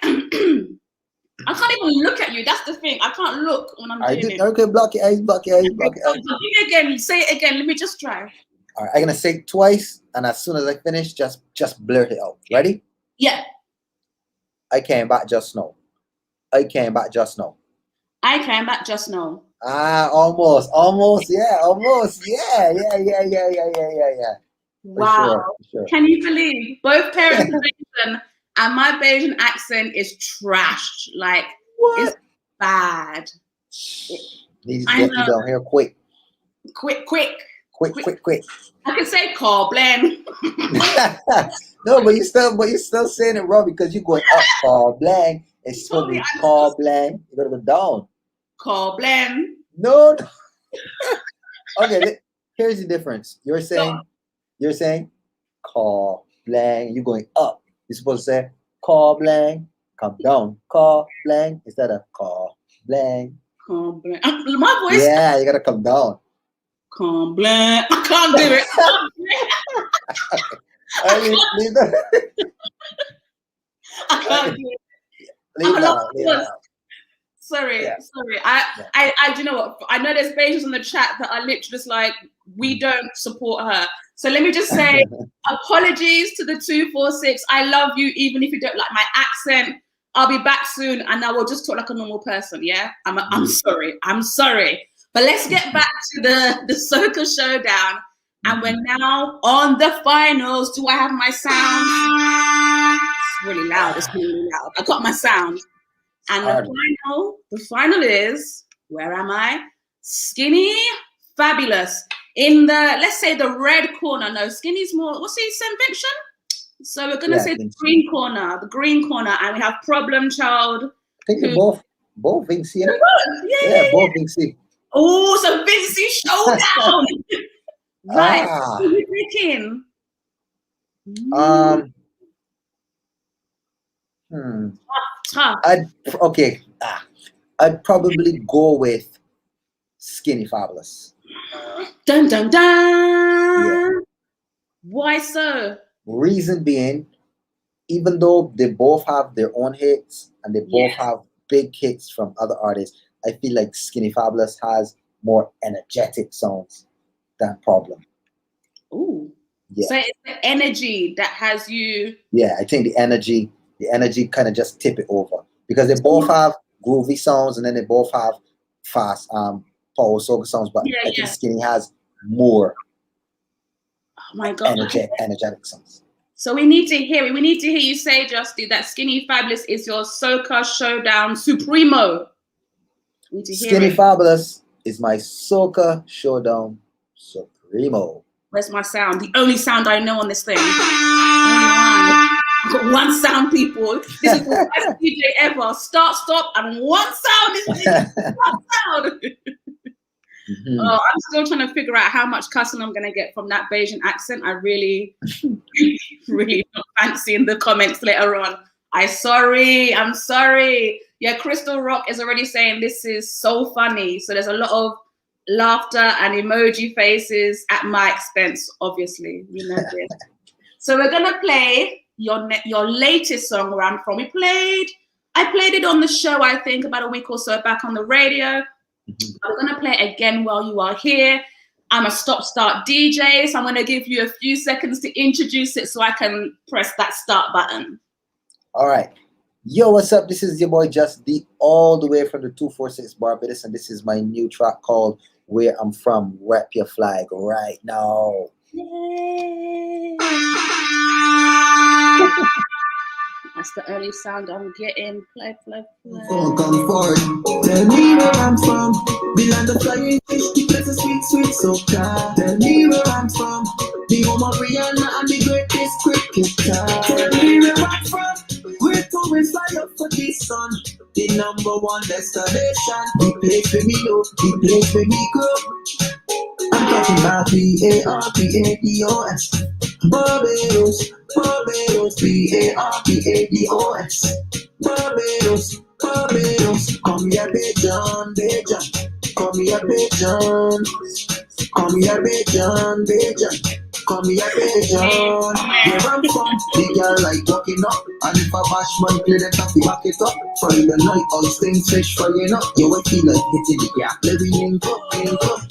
I can't even look at you. That's the thing. I can't look when I'm doing it. Okay, block your eyes. Again, say it again. Let me just try. All right, I'm gonna say it twice, and as soon as I finish, just blurt it out. Ready? Yeah. I came back just now. I came back just now. I came back just now. Almost. Yeah. Wow. For sure. Can you believe both parents are Bajan and my Bajan accent is trash? Like, what? It's bad. Needs to get you down here quick. Quick. Quick. I can say call blend. No, but you're still saying it wrong because you're going up, call blank. It's supposed to be call blank. You gotta go down. Call blend. No. Okay, here's the difference. You're saying call blank. You're going up. You're supposed to say call blank. Come down. Call blank instead of call blank. Call blend. My voice. Yeah, you gotta come down. Call blend. I can't do it. I can't do it. Leave that. Sorry. I do you know what? I know there's Bajans in the chat that are literally just like, we don't support her. So let me just say apologies to the 246. I love you, even if you don't like my accent. I'll be back soon and I will just talk like a normal person. Yeah, I'm sorry. But let's get back to the Soca Showdown. And we're now on the finals. Do I have my sound? It's really loud. I got my sound. And the final is, where am I? Skinny Fabulous. In the, let's say the red corner. No, Skinny's more, what's he, Conviction? So we're going to say the green corner. And we have Problem Child. I think they're both Vinci. Yeah, both Vinci. Oh, so Vinci Showdown. Right. Who are you picking? Tough. I'd probably go with Skinny Fabulous. Dun dun dun. Yeah. Why so? Reason being, even though they both have their own hits and they both have big hits from other artists, I feel like Skinny Fabulous has more energetic songs than Problem. Ooh. Yeah. So it's the energy that has you. Yeah, I think the energy kind of just tip it over because they both have groovy songs and then they both have fast power soca songs, but I think Skinny has more energetic songs. So we need to hear it. We need to hear you say, Jus D, that Skinny Fabulous is your Soca Showdown Supremo. We need to hear Skinny Fabulous is my Soca Showdown Supremo. Where's my sound? The only sound I know on this thing. I've got one sound, people. This is the best DJ ever. Start, stop, and one sound is one sound. Oh, I'm still trying to figure out how much cussing I'm going to get from that Bajan accent. I really don't fancy in the comments later on. I'm sorry. Yeah, Crystal Rock is already saying this is so funny. So there's a lot of laughter and emoji faces at my expense, obviously. You know this. So we're going to play your latest song where I'm from. I played it on the show, I think, about a week or so back on the radio. We're going to play it again while you are here. I'm a stop-start DJ, so I'm going to give you a few seconds to introduce it so I can press that start button. All right. Yo, what's up? This is your boy Jus D, all the way from the 246 Barbados, and this is my new track called Where I'm From. Rap your flag right now. Yay. That's the early sound I'm getting. Play. Oh, come forward. Tell me where I'm from. The land of flying fish, the place of sweet soca. Tell me where I'm from. The home of Rihanna and the greatest cricketer. Tell me where I'm from. We're to fly up for the sun. The #1 destination. The place where me know, the place where me grow. I'm talking about Barbados. Barbados, Barbados. Barbados. Come here, Bajan. Come here, Bajan. Come here, Bajan. Come here, Bajan. Where I'm from, the girl like walking up. And if a bashman play the coffee, back it up. Friday night, all things fresh frying up. You will feel like hitting the gap. Living in cup.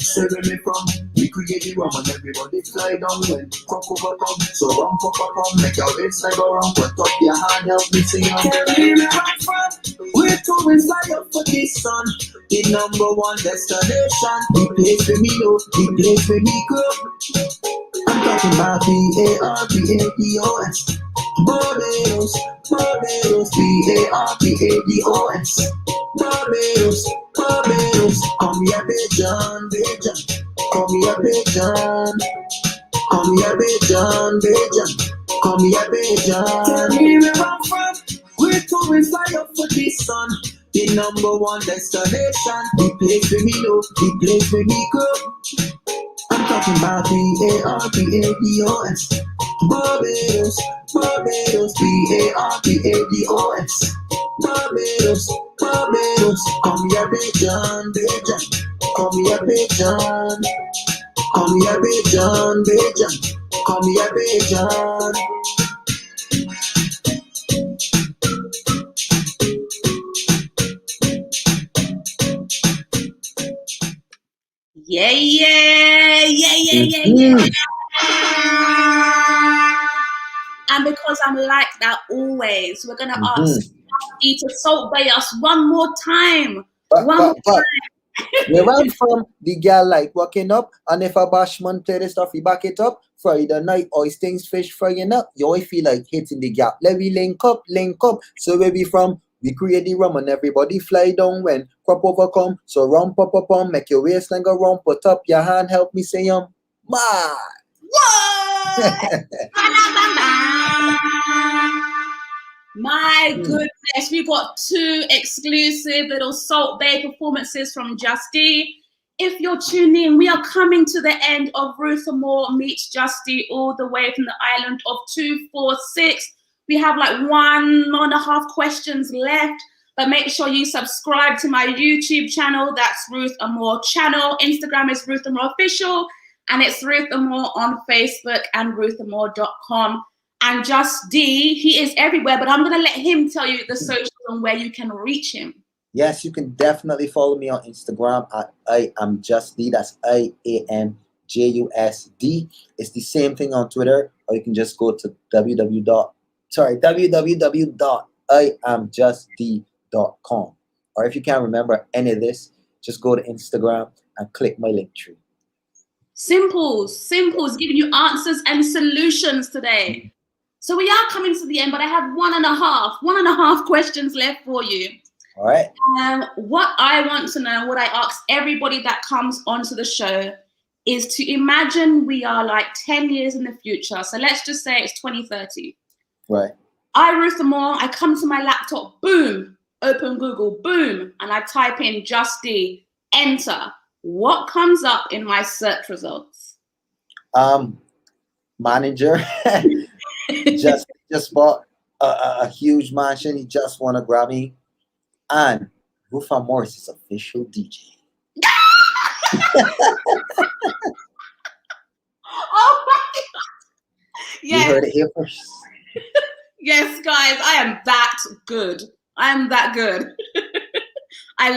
Say where me from, we create the rum and everybody fly down when crop over come. So rum, come, make your head slide around. Put up your hand, help me sing on. Tell me where I'm from, we're to fly up for the sun. The #1 destination, the place where me know, the place where me grow. I'm talking about Barbados. Barbados, Barbados, Barbados. Barbados, come here, Bajan. Call me a Bajan. Call me a Bajan, Bajan. Call me a Bajan. Tell me where I'm from. Where to we fly up for this sun? The number one destination. The place where me know, the place where me go. I'm talking about Barbados. Barbados, Barbados, Barbados. Barbados, Barbados. Call me a Bajan, Bajan. Call me a Bajan. Call me a Bajan, Bajan. Call me a Bajan. Yeah, yeah, yeah, yeah, yeah, yeah. And because I'm like that always, we're gonna ask you to Salt Bay us one more time. But where I'm from, the girl like walking up, and if a bashman play the stuff, he back it up. Friday night, oysters, fish frying up. You always feel like hitting the gap. Let me link up. So where we from? We create the rum and everybody fly down when crop over come. So rump up, make your waistline go rump, put up your hand, help me say mad. What? My goodness, we got 2 exclusive little Salt Bay performances from Jus D. If you're tuning in, we are coming to the end of Ruth Moore meets Jus D, all the way from the island of 246. We have like 1.5 questions left, but make sure you subscribe to my YouTube channel. That's Ruth Moore channel. Instagram is Ruth Moore official, and it's Ruth Moore on Facebook and ruthmoore.com. And Jus D, he is everywhere, but I'm going to let him tell you the socials and where you can reach him. Yes, you can definitely follow me on Instagram at I am Jus D. That's IAMJUSD. It's the same thing on Twitter, or you can just go to www.iamjustd.com. Or if you can't remember any of this, just go to Instagram and click my link tree. Simples, giving you answers and solutions today. So we are coming to the end, but I have 1.5 questions left for you. All right. What I want to know, what I ask everybody that comes onto the show, is to imagine we are like 10 years in the future. So let's just say it's 2030. Right. I, Ruth Moore, I come to my laptop, boom, open Google, boom, and I type in Jus D, enter. What comes up in my search results? Manager just bought a huge mansion. He just won a Grammy. And Ruth Morris is official DJ. Oh my God. Yes. You heard it here first. Yes, guys, I am that good. I love that. I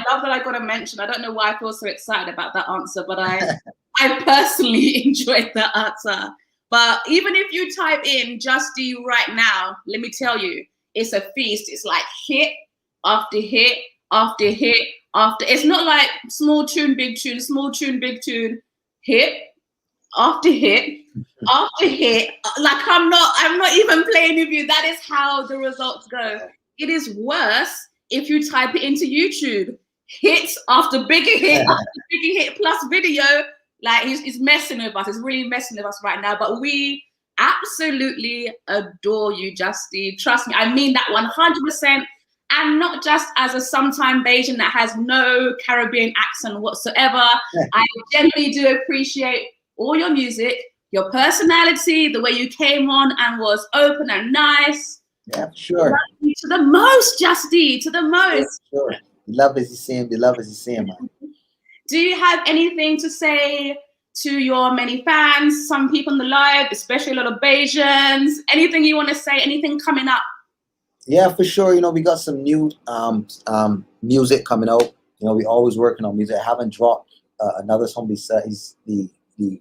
love that I got a mention. I don't know why I feel so excited about that answer, but I personally enjoyed that answer. But even if you type in Jus D right now, let me tell you, it's a feast. It's like hit after hit after hit after. It's not like small tune, big tune, small tune, big tune, hit after hit after hit. Like I'm not even playing with you. That is how the results go. It is worse if you type it into YouTube. Hits after bigger hit after bigger hit plus video. Like he's messing with us. He's really messing with us right now. But we absolutely adore you, Jus D. Trust me, I mean that 100%. And not just as a sometime Bajan that has no Caribbean accent whatsoever. I genuinely do appreciate all your music, your personality, the way you came on and was open and nice. Yeah, sure. To the most, Jus D, to the most. Yeah, sure. The love is the same. The love is the same, man. Do you have anything to say to your many fans, some people in the live, especially a lot of Bajans? Anything you want to say? Anything coming up? Yeah, for sure. You know, we got some new music coming out. You know, we always working on music. I haven't dropped another song besides the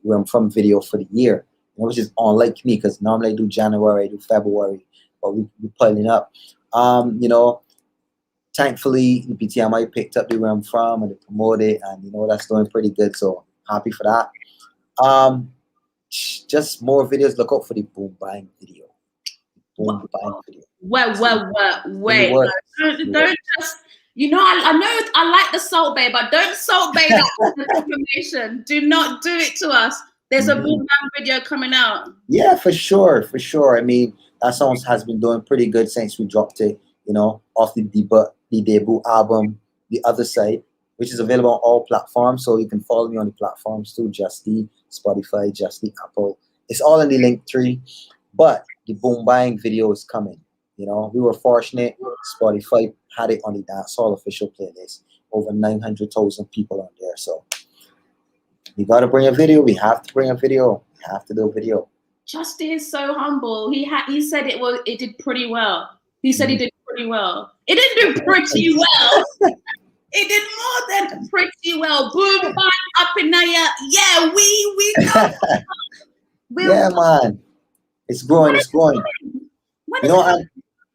Where I'm From video for the year, which is unlike me because normally I do January, I do February, but we're piling up. You know, thankfully, the PTMI picked up the Where I'm From and they promoted it, and you know, that's doing pretty good. So happy for that. Just more videos. Look out for the Boom Bang video. Boom Bang video. Wait. Don't just You know, I know I like the Salt Bay, but don't Salt Bay that information. Do not do it to us. There's a boom bang video coming out. Yeah, for sure, for sure. I mean, that song has been doing pretty good since we dropped it, you know, off the debut album, The Other Side, which is available on all platforms. So you can follow me on the platforms too, Jus D, Spotify, Jus D, Apple. It's all in the link tree. But the Boom Bang video is coming. You know, we were fortunate. Spotify had it on the Dancehall official playlist. Over 900,000 people on there. So you got to bring a video. We have to bring a video. We have to do a video. Jus D is so humble. He said it did pretty well. He said he did pretty well. It didn't do pretty well. It did more than pretty well. Boom, bang, up in there. Yeah, we know. Yeah, man. It's growing. It's growing. When You know,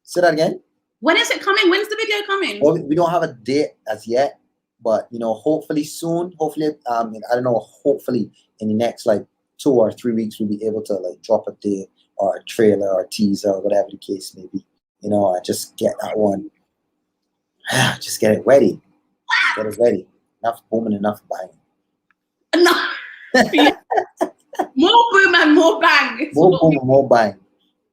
say that again. When is it coming? When's the video coming? Well, we don't have a date as yet, but you know, hopefully soon. Hopefully, I don't know. Hopefully, in the next like 2 or 3 weeks, we'll be able to like drop a date or a trailer or a teaser or whatever the case may be. You know, I just get that one. Just get it ready. Get it ready. Enough booming, enough banging. No. More boom and more bang. More boom and more bang.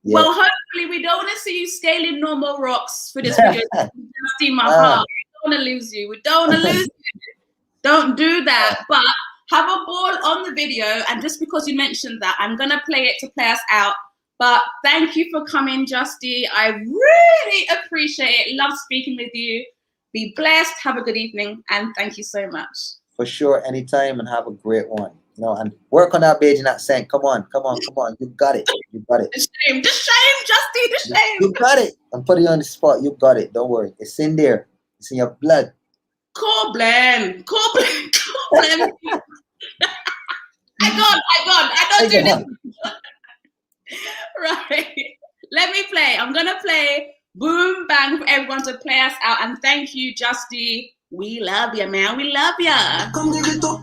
Yeah. Well, hopefully we don't want to see you scaling normal rocks for this video. Just in my heart. We don't want to lose you. We don't want to lose you. Don't do that. But have a ball on the video. And just because you mentioned that, I'm going to play it to play us out. But thank you for coming, Jus D. I really appreciate it. Love speaking with you. Be blessed. Have a good evening. And thank you so much. For sure. Anytime, and have a great one. You know, and work on that BAJAN accent. Come on. You got it. You got it. The shame, Jus D, the shame. You got it. I'm putting you on the spot. You got it. Don't worry. It's in there. It's in your blood. Coblin. I don't do this. Right. Let me play. I'm gonna play Boom Bang for everyone to play us out. And thank you, Jus D. We love you, man. We love ya. Come give it up.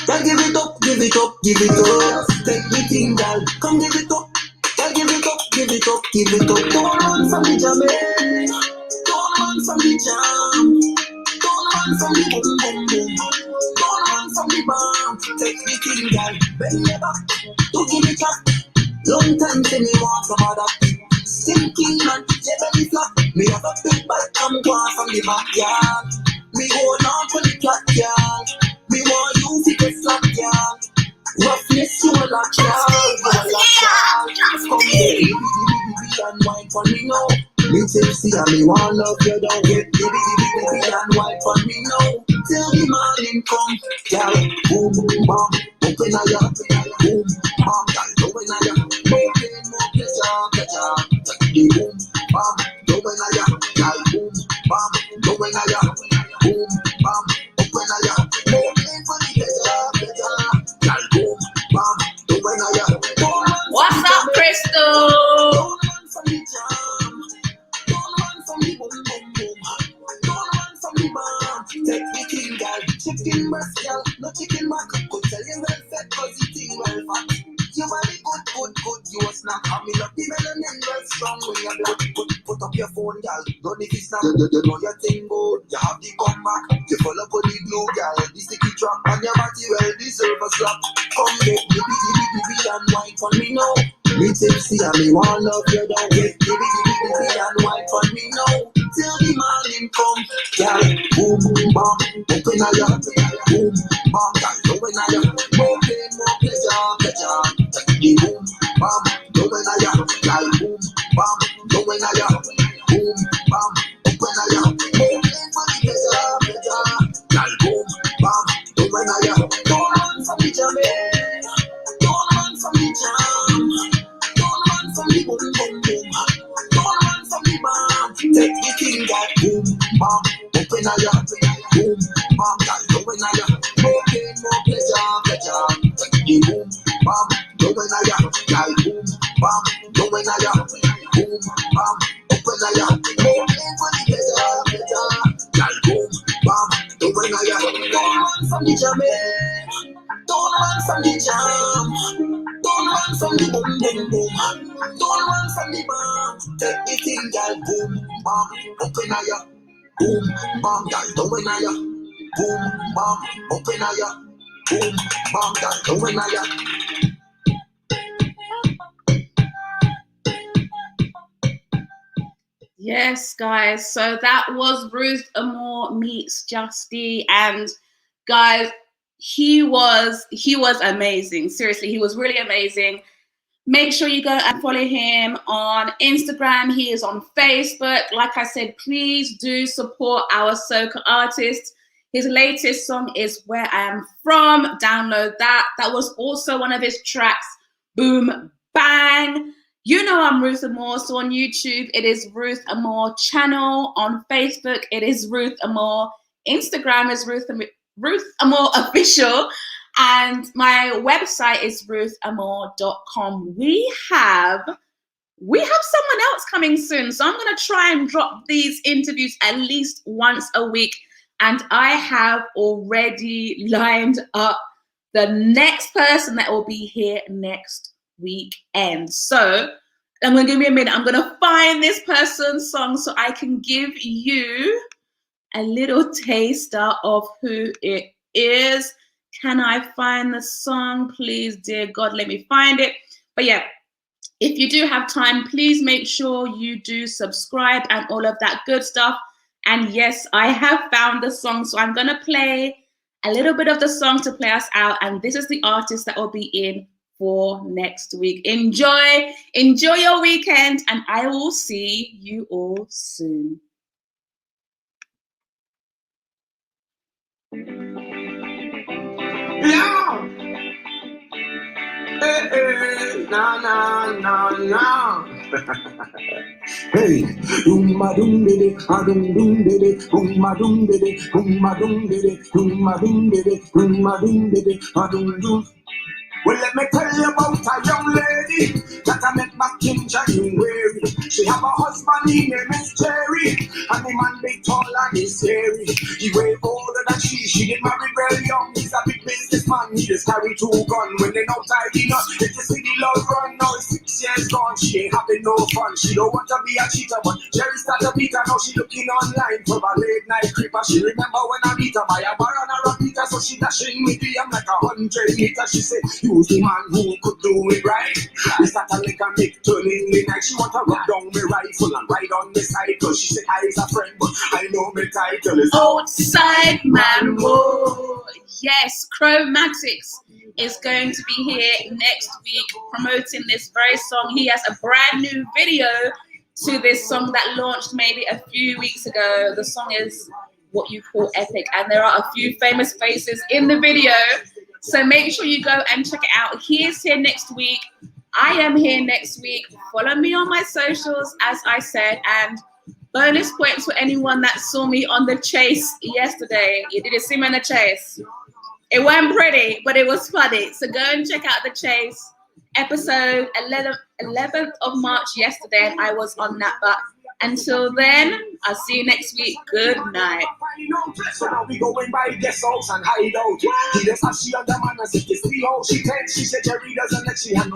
Girl, give it up, give it up, give it up. Take me thing, girl. Come give it up. Girl, give it up, give it up, give it up. Don't run from the jam, don't run from the jam. Don't run from the boom, boom, boom. Don't run from the bomb. Take me thing, girl. Bend your back. Don't give it up. Long time till me want some other. Thinking man, your belly flat. Me have a big bite, come go from the backyard. Me hold on for the cat, girl. Me want you to get slack, girl. Roughness, you a lock, girl. Come baby, and wine for me now. Me tipsy and me want love you, don't get baby and wine for me now. Till the morning come, girl. Boom, boom, bam. Open a ya, boom, bam. Girl, open a ya. More pain, more pleasure. The boom, bam. Open a ya, girl. Boom, bam. Open a ya, boom, bam. Open a ya. More pain for the pleasure. Girl, boom, bam. Open a ya. What's up, Crystal? Don't run from the jam. Don't run from the boom, boom, boom. Don't run from the bomb. Take the king, girl. Chicken breast, girl. No chicken back. Could tell you well fed, cause the thing well fat. You body good. You a snack. I'm in up the melanin well strong. When you're black, put up your phone, girl. Don't if it's not, you know your thing good. You have the comeback. You follow up the blue, girl. The sticky trap. And your body well deserve a slap. Come get baby and wine for me now. Me tipsy and me want love you, don't get baby and wine for me now. Till the morning come, girl. Boom, bam, open a ya. Boom, bam, girl, open a ya. More pain, more pleasure. The boom, bam, open a ya. Girl, boom, bam, open a ya. Boom, bam, open a ya. More pain for the pleasure. Girl, boom, bam, open a ya. Don't run from the jam, don't run from the jam. Don't run from the boom, boom, boom. Don't run from the bomb. Take the king, girl. Boom, bam, open a ya. Boom, bam, girl, open a ya. More pain, more pleasure. The boom, bam, open a ya. Girl, boom, bam, open a ya. Boom, bam, open a ya. More pain for the pleasure. Girl, boom, bam, open a ya. Don't run from the jam, don't run from the jam. Don't run from the boom, boom, boom. Don't run from the bomb. Take the thing, girl, boom, bam, open a ya. Boom, bam, girl, down in ya. Boom, bam, up in ya. Boom, bam, girl, down in ya. Yes, guys. So that was Ruth Amore meets Jus D, and guys, he was amazing. Seriously, he was really amazing. Make sure you go and follow him on Instagram. He is on Facebook. Like I said, please do support our soca artist. His latest song is Where I Am From. Download that. That was also one of his tracks. Boom, bang. You know I'm Ruth Amore. So on YouTube, it is Ruth Amore channel. On Facebook, it is Ruth Amore. Instagram is Ruth Amore official. And my website is ruthamore.com. We have someone else coming soon. So I'm going to try and drop these interviews at least once a week. And I have already lined up the next person that will be here next weekend. So I'm going to give me a minute. I'm going to find this person's song so I can give you a little taster of who it is. Can I find the song? Please, dear God, let me find it. But yeah, if you do have time, please make sure you do subscribe and all of that good stuff. And yes, I have found the song. So I'm going to play a little bit of the song to play us out. And this is the artist that will be in for next week. Enjoy your weekend, and I will see you all soon. Yeah. Hey, hey, nah. Hey, doom dede, doom dede, doom dede. Well, let me tell you about a young lady that I met back in January. She have a husband, his name is Jerry, and the man big tall and he's scary. He way older than she get married very young. He's a big businessman, he just carry 2 guns. When they not tidy up, they just see the love run. Now 6 years gone, she ain't having no fun. She don't want to be a cheater, but Jerry start to beat her. Now she looking online for a late night creeper. She remember when I meet her by a bar and a repeater, so she dashing me the I'm like 100 meters. She said, who's the man who could do it right? We start to make a make turning the night. She want to rub down me rifle and ride on the cycle. She said I is a friend, but I know my title is Outside Man. Whoa. Yes, Chromatics is going to be here next week promoting this very song. He has a brand new video to this song that launched maybe a few weeks ago. The song is what you call epic, and there are a few famous faces in the video. So make sure you go and check it out. He is here next week. I am here next week. Follow me on my socials, as I said, and bonus points for anyone that saw me on the chase yesterday. You did see me on the chase. It wasn't pretty, but it was funny. So go and check out the chase episode 11th of March yesterday, and I was on that. But until then, I'll see you next week. Good night. So now we going by guest house and hideout. He just has she on the man as if it's 3 hours. She said Jerry doesn't let she have no